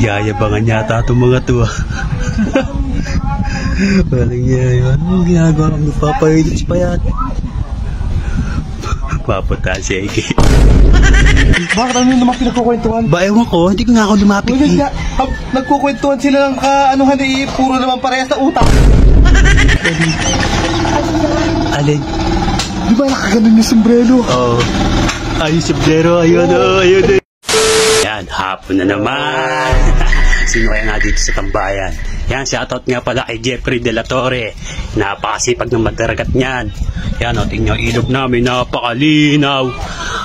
Nagyayabangan yata itong mga to. Walang yaya. Anong ginagawa kami? Papahilits pa yan. Papunta si Ege. Bakit ano naman pinagkukwentuhan? Ba, ewan ko. Hindi ko nga ako lumapit. Nagkukwentuhan sila ng kaanuhan puro naman parehas na utak. Alin? Di ba nakaganon yung sombrero? Oo. Ay, sombrero. Ayun o. Ayun o. Yan, hapon na naman. Sino kaya nga dito sa tambayan? Yan, shoutout nga pala kay Jeffrey De La Torre. Napakasipag ng magdaragat niyan. Yan o, tingnan yung ilog namin. Napakalinaw.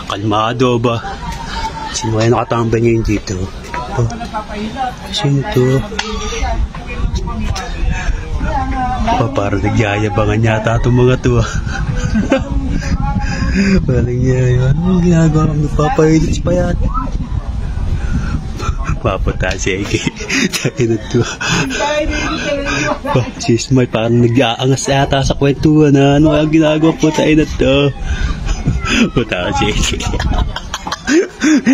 Kalmado ba? Sino kaya nakatambay ngayon dito? Oh. Sino to? Oh, parang nagyayabangan yata itong mga to. Walang yaya. Anong ginagawa kami? Papahilits pa yan. Papunta si Ege. Dahil na to. Si Ismail parang nag-aangas yata sa kwentuhan. Ano kaya ginagawa po tayo na to? Punta si Ege.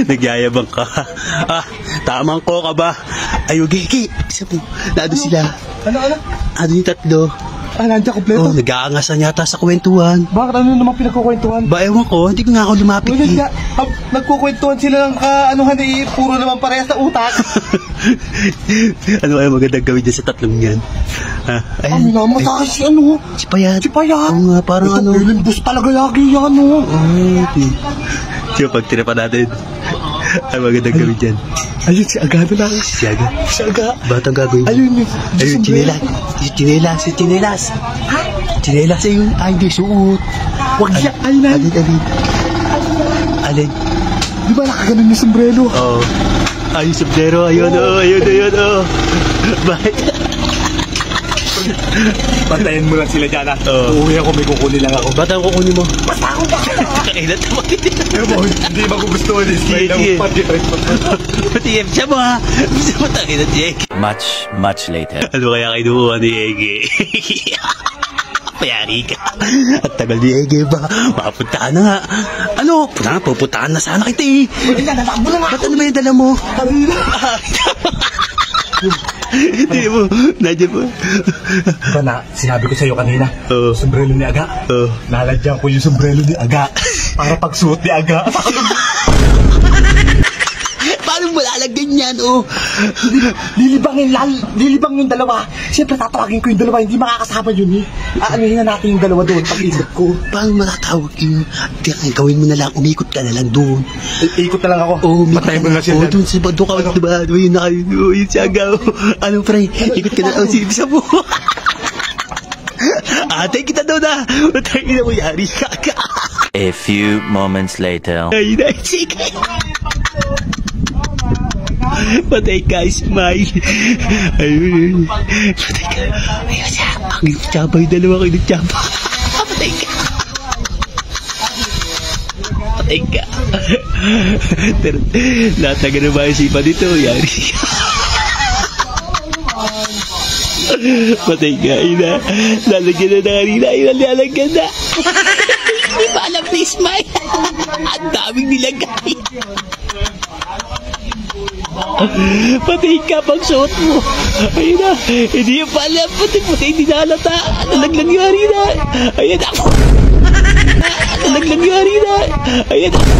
Nagyayabang ka. Tamang ko ka ba? Ayaw, Ege. Isa po. Nado sila. Ano? Ano yung tatlo? Nandiyan kompleto? Oh, nag-aangasan yata sa kwentuhan. Bakit ano naman pinagkukwentuhan? Ba, ewan ko. Hindi ko nga ako lumapit. Nagkukwentuhan sila ng kaanuhan puro naman parehas na utak. Ano kaya magandang gawin dyan sa tatlong yan? Ano naman sa akin si ano? Si Payat. Si Payat. Oo nga, parang ano. Limbus talaga lagi yan, no? Ay, siya pag tinapan natin. Ay, magandang gawin dyan. Ayun, si Aga na lang. Si Aga? Si Aga. Batang gagawin. Ayun, ayun, chinelas. Si chinelas, si chinelas. Ha? Chinelas ayun. Ay, hindi, suot. Wag siya. Ayun. Alin? Di ba nakaganon yung sombrero? Oo. Ay, yung sombrero. Ayun, ayun, Bakit? Bantayan mo lang sila dyan, ha? Uuwi ako, may kukunin lang ako. Ba't ang kukunin mo? Basta ako ba? Kailan naman hindi. Hindi ba gugustuhan yung smile ng pati. Pati siya mo, ha? Gusto mo tayo na si Ege. Much later. Ano kaya kinukuha ni Ege? Payari ka. At tagal ni Ege ba? Mapuntaan na nga. Ano? Pupuntaan na sana kita eh. Nalakbo na nga. Ba't ano ba yung dala mo? Hindi mo. Nandiyan mo. Diba na, sinabi ko sa'yo kanina, sombrero ni Aga. Naladyan ko yung sombrero ni Aga. Para pagsuot ni Aga. Paano mo lalagyan yan, oh? Lilibang yung dalawa. Siyempre tatawagin ko yung dalawa, hindi makakasama yun eh. Aanuhin na natin yung dalawa doon pag-ikot ko. Paano matatawag yun? Gawin mo na lang, umikot ka na lang doon. Ikot na lang ako. Oo, patayin mo na siya. Oo, doon sa doon ka, diba? Yun na kayo, yung siyaga. Ano, pre? Ikot ka na lang, sa mo. Atay kita doon, ha? Atay kita mo, yari ka. A few moments later. Ay, sige. Patay ka, Ismail. Ayun. Patay ka. Ayun siya. Ang nagtsaba yung dalawa ko yung nagtsaba. Patay ka. Patay ka. Pero lahat na ganun ba yung sipa dito? Yari ka. Patay ka. Ina. Lalagyan na kanina. Ina, lalagyan na. Hindi ba alam ni Ismail? Ang daming nilagay. Patay ka pag suot mo. Ayun na. Hindi yung pala. Patay hindi nalata. Nalaglag yung harina. Ayun ako. Nalaglag yung harina. Ayun ako.